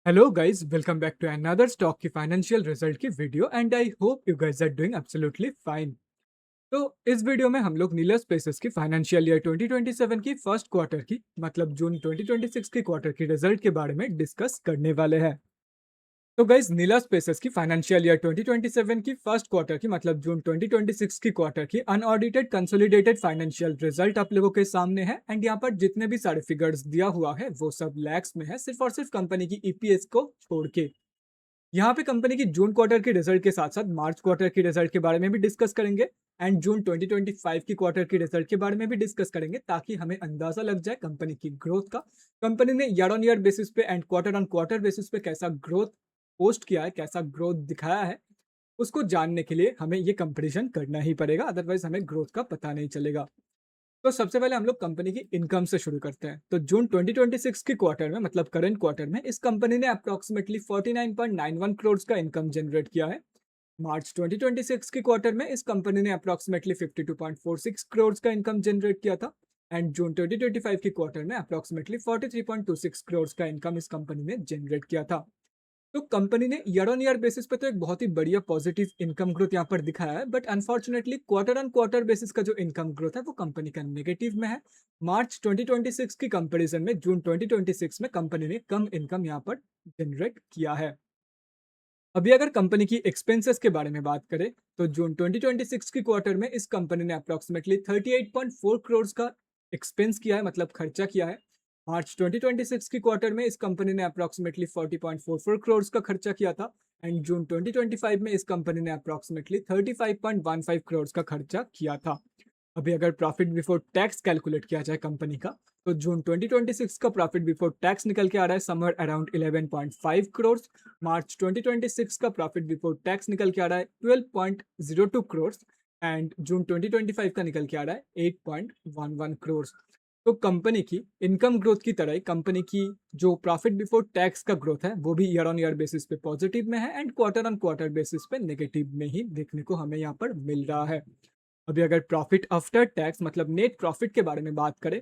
Hello guys, welcome back to another stock की financial result की video and I hope you guys are doing absolutely fine. तो इस video में हम लोग नीला स्पेसेस की फाइनेंशियल ईयर 2027 की फर्स्ट क्वार्टर की मतलब जून 2026 की क्वार्टर की रिजल्ट के बारे में डिस्कस करने वाले हैं। तो गाइस, नीला स्पेसेस की फाइनेंशियल ईयर 2027 की फर्स्ट क्वार्टर की मतलब जून 2026 की क्वार्टर की अनऑडिटेड कंसोलिडेटेड फाइनेंशियल रिजल्ट आप लोगों के सामने है एंड यहाँ पर जितने भी सारे फिगर्स दिया हुआ है वो सब लैक्स में है, सिर्फ और सिर्फ कंपनी की ईपीएस को छोड़ के। यहाँ पे कंपनी की जून क्वार्टर के रिजल्ट के साथ साथ मार्च क्वार्टर की रिजल्ट के बारे में भी डिस्कस करेंगे एंड जून 2025 की क्वार्टर की रिजल्ट के बारे में भी डिस्कस करेंगे ताकि हमें अंदाजा लग जाए कंपनी की ग्रोथ का। कंपनी ने ईयर ऑन ईयर बेसिस पे and quarter on quarter basis पे कैसा ग्रोथ पोस्ट किया है, कैसा ग्रोथ दिखाया है, उसको जानने के लिए हमें ये कंपेरिजन करना ही पड़ेगा, अदरवाइज हमें ग्रोथ का पता नहीं चलेगा। तो सबसे पहले हम लोग कंपनी की इनकम से शुरू करते हैं। तो जून 2026 की क्वार्टर में मतलब करंट क्वार्टर में इस कंपनी ने अप्रोक्सीमेटली 49.91 करोड़ का इनकम जनरेट किया है। मार्च 2026 की क्वार्टर में इस कंपनी ने अप्रोक्सीमेटली 52.46 करोड़ का इनकम जनरेट किया था एंड जून 2025 की क्वार्टर में अप्रोक्सीमेटली 43.26 करोड़ का इनकम इस कंपनी ने जनरेट किया था। तो कंपनी ने ईयर ऑन ईयर बेसिस पे तो एक बहुत ही बढ़िया पॉजिटिव इनकम ग्रोथ यहाँ पर दिखाया है, but unfortunately quarter on quarter basis का जो इनकम ग्रोथ है वो कंपनी का नेगेटिव में है। मार्च 2026 की कंपैरिजन में जून 2026 में कंपनी ने कम इनकम यहाँ पर जनरेट किया है। अभी अगर कंपनी की एक्सपेंसेस के बारे में बात करें तो जून 2026 की क्वार्टर में इस कंपनी ने अप्रोक्सीमेटली 38.4 करोड़ का एक्सपेंस किया है, मतलब खर्चा किया है। मार्च 2026 की क्वार्टर में इस कंपनी ने अप्रोक्सीमेटली 40.44 करोड़ का खर्चा किया था एंड जून 2025 में इस कंपनी ने अप्रोक्सीमेटली 35.15 करोड़ का खर्चा किया था। अभी अगर प्रॉफिट बिफोर टैक्स कैलकुलेट किया जाए कंपनी का तो जून 2026 का प्रॉफिट बिफोर टैक्स निकल के आ रहा है समवेयर अराउंड 11.5 करोड़। मार्च 2026 का प्रॉफिट बिफोर टैक्स निकल के आ रहा है 12.02 करोड़ एंड जून 2025 का निकल के आ रहा है 8.11 करोड़। तो कंपनी की इनकम ग्रोथ की तरह ही कंपनी की जो प्रॉफिट बिफोर टैक्स का ग्रोथ है वो भी ईयर ऑन ईयर बेसिस पे पॉजिटिव में है and quarter on quarter basis पे नेगेटिव में ही देखने को हमें यहाँ पर मिल रहा है। अभी अगर प्रॉफिट आफ्टर टैक्स मतलब नेट प्रॉफिट के बारे में बात करें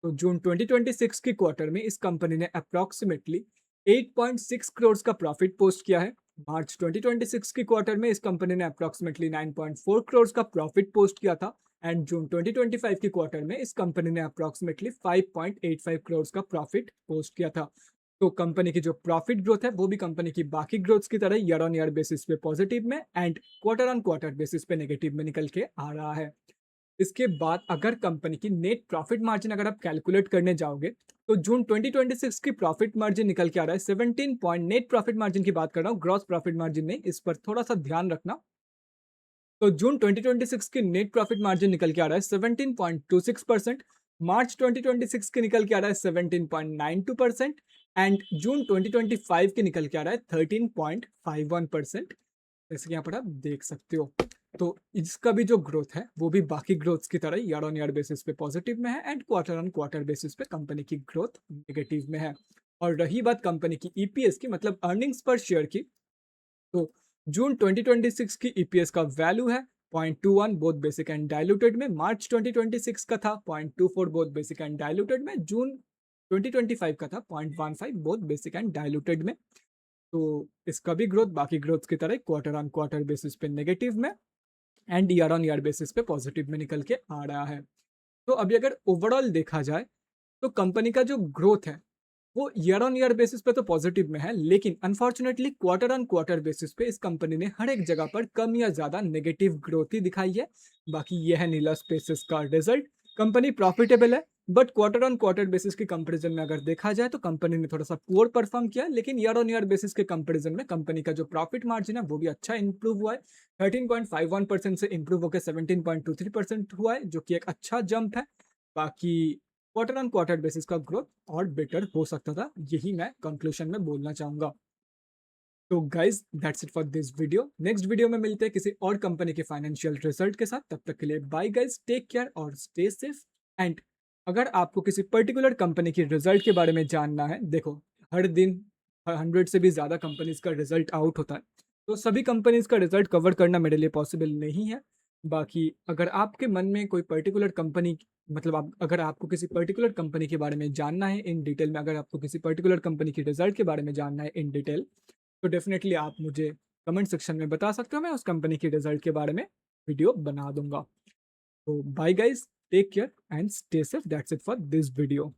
तो जून 2026 की क्वार्टर में इस कंपनी ने अप्रोक्सीमेटली 8.6 करोड़ का प्रॉफिट पोस्ट किया है। मार्च 2026 की क्वार्टर में इस कंपनी ने अप्रोक्सीमेटली 9.4 करोड़ का प्रॉफिट पोस्ट किया था एंड जून 2025 की क्वार्टर में इस कंपनी ने अप्रोक्सीमेटली 5.85 करोड़ का प्रॉफिट पोस्ट किया था। तो कंपनी की जो प्रॉफिट ग्रोथ है वो भी कंपनी की बाकी ग्रोथ्स की तरह ईयर ऑन ईयर बेसिस पे पॉजिटिव में and quarter on quarter basis पे नेगेटिव में निकल के आ रहा है। इसके बाद अगर कंपनी की नेट प्रॉफिट मार्जिन अगर आप कैलकुलेट करने जाओगे तो जून 2026 की प्रॉफिट मार्जिन निकल के आ रहा है 17 पॉइंट, नेट प्रॉफिट मार्जिन की बात कर रहा हूँ, ग्रॉस प्रॉफिट मार्जिन नहीं, इस पर थोड़ा सा ध्यान रखना। तो जून 2026 की नेट प्रॉफिट मार्जिन निकल के आ रहा है 17.26%। मार्च 2026 के निकल के आ रहा है 17.92% एंड जून 2025 के निकल के आ रहा है 13.51%। जैसे कि यहाँ पर आप देख सकते हो। तो इसका भी जो ग्रोथ है वो भी बाकी ग्रोथ्स की तरह ईयर ऑन ईयर बेसिस पे पॉजिटिव में है and quarter on quarter basis पे कंपनी की ग्रोथ नेगेटिव में है। और रही बात कंपनी की ईपीएस की मतलब अर्निंग्स पर शेयर की, तो जून 2026 की ईपीएस का वैल्यू है 0.21 बोथ बेसिक एंड डाइल्यूटेड में। मार्च 2026 का था 0.24 बोथ बेसिक एंड डाइल्यूटेड में। जून 2025 का था 0.15 बोथ बेसिक एंड डाइल्यूटेड में। तो इसका भी ग्रोथ बाकी ग्रोथ की तरह क्वार्टर ऑन क्वार्टर बेसिस पे नेगेटिव में and year on year basis पे पॉजिटिव में निकल के आ रहा है। तो अभी अगर ओवरऑल देखा जाए तो कंपनी का जो ग्रोथ है वो ईयर ऑन ईयर बेसिस पे तो पॉजिटिव में है, लेकिन unfortunately quarter on quarter basis पे इस कंपनी ने हर एक जगह पर कम या ज्यादा नेगेटिव ग्रोथ ही दिखाई है। बाकी यह है नीला स्पेसेस का रिजल्ट। कंपनी प्रॉफिटेबल है but quarter on quarter basis के कंपैरिजन में अगर देखा जाए तो कंपनी ने थोड़ा सा पुअर परफॉर्म किया, लेकिन ईयर ऑन ईयर बेसिस के कंपैरिजन में कंपनी का जो प्रॉफिट मार्जिन है वो भी अच्छा इंप्रूव हुआ है। 13.51% से इंप्रूव होकर 17.23% हुआ है, जो कि एक अच्छा जंप है। बाकी क्वार्टर ऑन क्वार्टर बेसिस का ग्रोथ और बेटर हो सकता था, यही मैं कंक्लूजन में बोलना चाहूंगा। तो guys that's it for this video. Next video में मिलते हैं किसी और कंपनी के फाइनेंशियल रिजल्ट के साथ। तब तक के लिए बाय गाइज, टेक केयर और स्टे सेफ। एंड अगर आपको किसी पर्टिकुलर कंपनी की रिजल्ट के बारे में जानना है, देखो हर दिन 100 से भी ज़्यादा कंपनीज का रिजल्ट आउट होता है, तो सभी कंपनीज का रिजल्ट कवर करना मेरे लिए पॉसिबल नहीं है। बाकी अगर आपके मन में कोई पर्टिकुलर कंपनी मतलब आप अगर आपको किसी पर्टिकुलर कंपनी के बारे में जानना है इन डिटेल में, अगर आपको किसी पर्टिकुलर कंपनी के रिजल्ट के बारे में जानना है इन डिटेल, तो डेफ़िनेटली आप मुझे कमेंट सेक्शन में बता सकते हो, मैं उस कंपनी के रिजल्ट के बारे में वीडियो बना दूँगा। तो bye guys, take care and stay safe, that's it for this video.